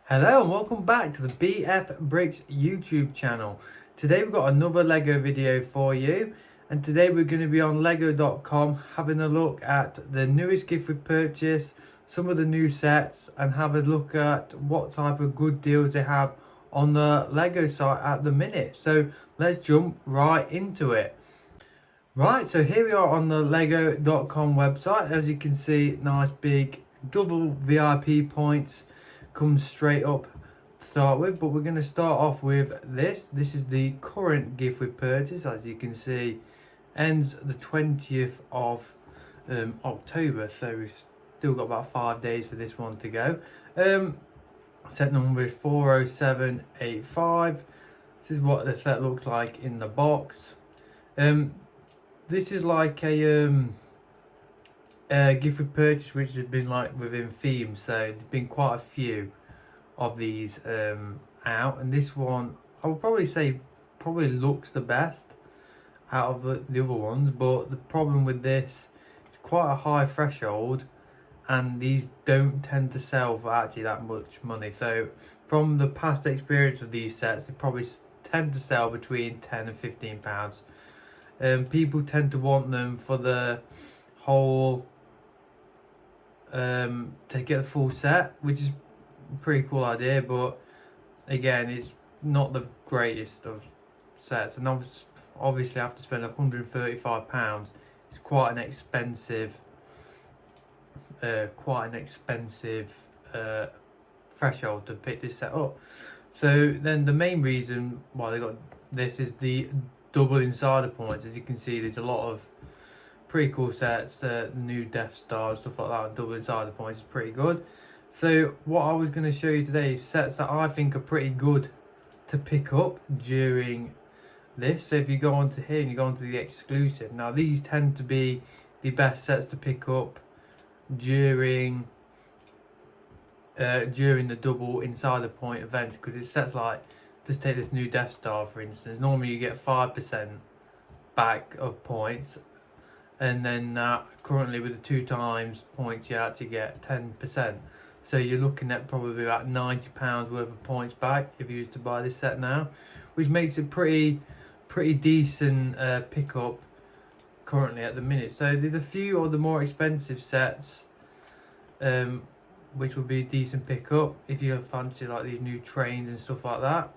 Hello and welcome back to the BF Bricks YouTube channel. Today we've got another Lego video for you, and today we're going to be on Lego.com having a look at the newest gift we've purchased, some of the new sets, and have a look at what type of good deals they have on the Lego site at the minute. So let's jump right into it. Right, so here we are on the Lego.com website. As you can see, nice big double VIP points comes straight up to start with, but we're going to start off with this is the current gift we purchased. As you can see, ends the 20th of October, so we've still got about 5 days for this one to go. Set number is 40785. This is what the set looks like in the box. This is like a gift we purchase which has been like within themes, so there's been quite a few of these out, and this one I would probably say probably looks the best out of the other ones, but the problem with this is quite a high threshold and these don't tend to sell for actually that much money. So from the past experience of these sets, they probably tend to sell between £10 and £15. People tend to want them for the whole to get the full set, which is a pretty cool idea, but again it's not the greatest of sets, and obviously I have to spend £135. It's quite an expensive threshold to pick this set up. So then the main reason why they got this is the double insider points. As you can see, there's a lot of pretty cool sets, the new Death Star and stuff like that, and double insider points is pretty good. So what I was going to show you today is sets that I think are pretty good to pick up during this. So if you go onto here and you go onto the exclusive, now these tend to be the best sets to pick up during the double insider point event, because it's sets like, just take this new Death Star for instance. Normally you get 5% back of points, and then currently with the 2 times points you actually get 10%. So you're looking at probably about £90 worth of points back if you were to buy this set now, which makes it pretty decent pickup currently at the minute. So there's a few of the more expensive sets which would be a decent pickup if you fancy like these new trains and stuff like that.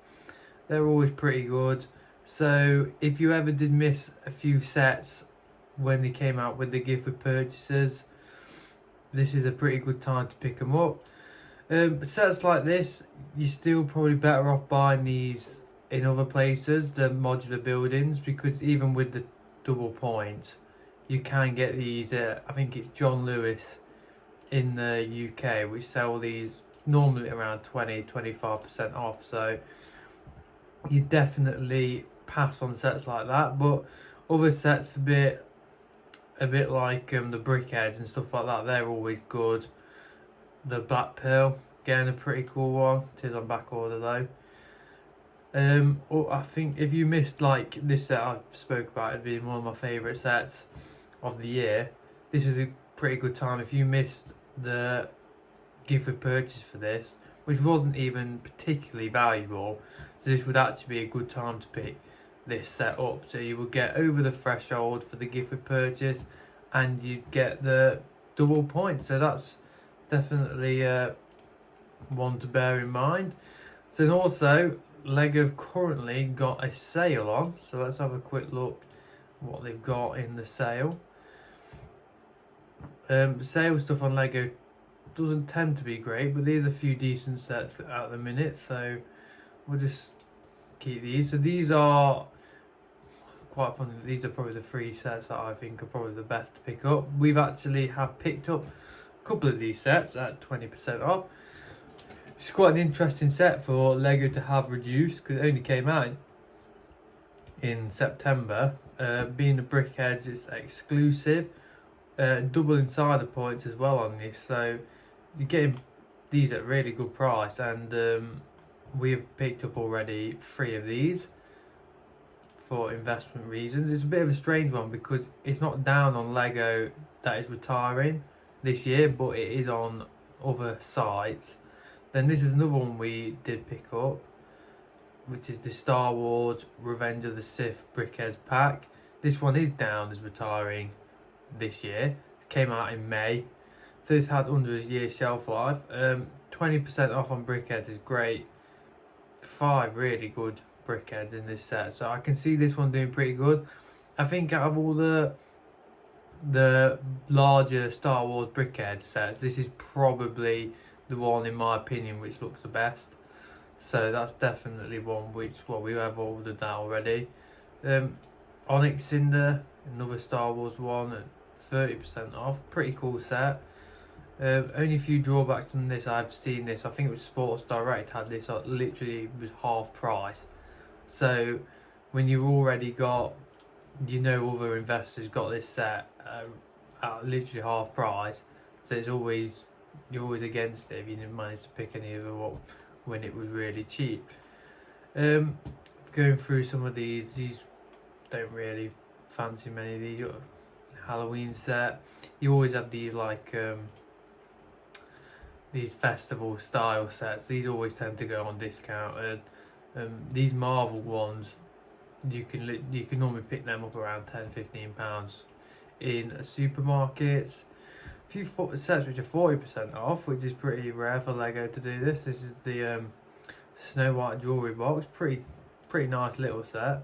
They're always pretty good. So if you ever did miss a few sets when they came out with the gift with purchases, this is a pretty good time to pick them up. But sets like this, you're still probably better off buying these in other places, the modular buildings, because even with the double points, you can get these at, I think it's John Lewis in the UK, which sell these normally around 20-25% off. So you definitely pass on sets like that. But other sets a bit like the brickheads and stuff like that, they're always good. The Black Pearl, again a pretty cool one. It is on back order though. I think if you missed like this set I spoke about, it being one of my favourite sets of the year, this is a pretty good time. If you missed the gift with purchase for this, which wasn't even particularly valuable, so this would actually be a good time to pick this set up. So you will get over the threshold for the gift with purchase and you get the double points, so that's definitely one to bear in mind. So, and also Lego have currently got a sale on, so let's have a quick look what they've got in the sale. Sale stuff on Lego doesn't tend to be great, but there's a few decent sets at the minute, so we'll just keep these. So these are quite funny. These are probably the 3 sets that I think are probably the best to pick up. We've actually have picked up a couple of these sets at 20% off. It's quite an interesting set for Lego to have reduced, because it only came out in September. Being the brickheads, it's exclusive. Double insider points as well on this, so you're getting these at a really good price, and we have picked up already 3 of these for investment reasons. It's a bit of a strange one because it's not down on Lego that is retiring this year, but it is on other sites Then this is another one we did pick up, which is the Star Wars Revenge of the Sith Brickheads pack. This one is down as retiring this year. It came out in May, so it's had under a year shelf life. 20% off on brickheads is great. 5 really good brickheads in this set, so I can see this one doing pretty good. I think out of all the larger Star Wars brickhead sets, this is probably the one, in my opinion, which looks the best. So that's definitely one which, well, we have ordered that already. Onyx Cinder, another Star Wars one at 30% off. Pretty cool set. Only a few drawbacks on this. I've seen this, I think it was Sports Direct had this, literally was half price. So when you've already got, other investors got this set at literally half price, so it's always, you're always against it if you didn't manage to pick any of them up when it was really cheap. Going through some of these don't really fancy many of these. Halloween set, you always have these like these festival style sets. These always tend to go on discount. These Marvel ones, you can normally pick them up around £10-15 in supermarkets. A few sets which are 40% off, which is pretty rare for Lego to do this. This is the Snow White jewellery box. Pretty nice little set.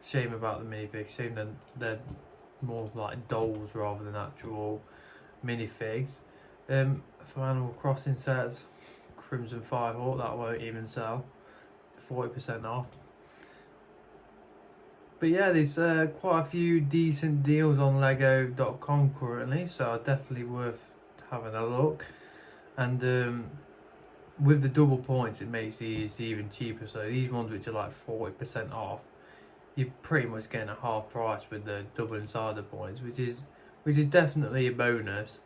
Shame about the minifigs. Shame that they're more like dolls rather than actual minifigs. Some Animal Crossing sets. Crimson Firehawk, that won't even sell. 40% off. But yeah, there's quite a few decent deals on Lego.com currently, so definitely worth having a look. And with the double points, it makes these even cheaper. So these ones which are like 40% off, you're pretty much getting a half price with the double insider points, which is definitely a bonus.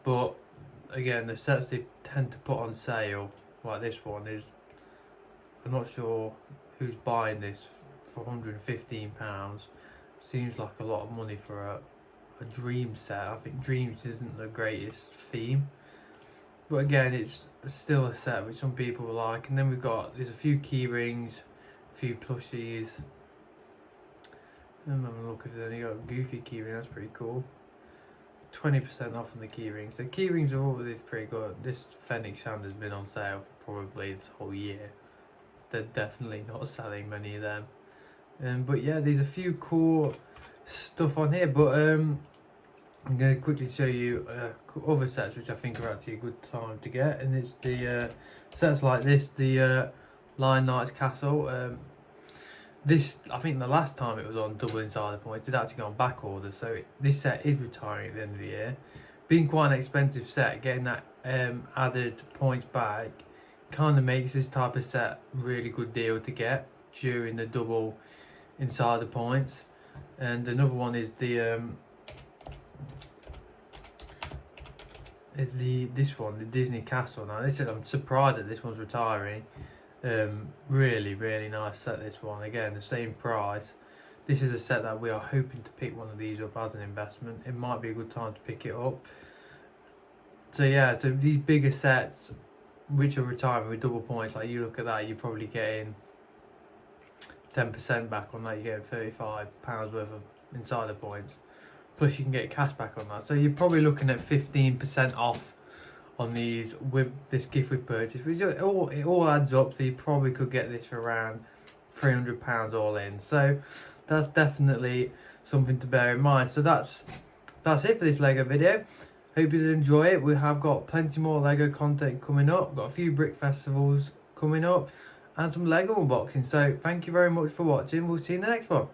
But again, the sets they tend to put on sale, like this one, is, I'm not sure who's buying this for £115. Seems like a lot of money for a Dream set. I think Dreams isn't the greatest theme, but again, it's still a set which some people like. And then there's a few key rings, a few plushies. I'm having a look if there's only got a Goofy keyring. That's pretty cool. 20% off on the key rings. The key rings are always pretty good. This Fennec Shand has been on sale for probably this whole year. They're definitely not selling many of them. But yeah, there's a few cool stuff on here. But I'm going to quickly show you other sets which I think are actually a good time to get. And it's the sets like this, the Lion Knight's Castle. This, I think the last time it was on double insider points, it did actually go on back order. So this set is retiring at the end of the year. Being quite an expensive set, getting that added points back kind of makes this type of set really good deal to get during the double insider points. And another one is this one, the Disney Castle. Now this is, I'm surprised that this one's retiring. Really nice set, this one. Again, the same price. This is a set that we are hoping to pick one of these up as an investment. It might be a good time to pick it up. So yeah, so these bigger sets which are retiring with double points, like you look at that, you're probably getting 10% back on that. You're getting £35 worth of insider points, plus you can get cash back on that. So you're probably looking at 15% off on these with this gift with purchase, which it all adds up. So you probably could get this for around £300 all in. So that's definitely something to bear in mind. So that's it for this Lego video. Hope you did enjoy it. We have got plenty more Lego content coming up. We've got a few brick festivals coming up and some Lego unboxing. So thank you very much for watching. We'll see you in the next one.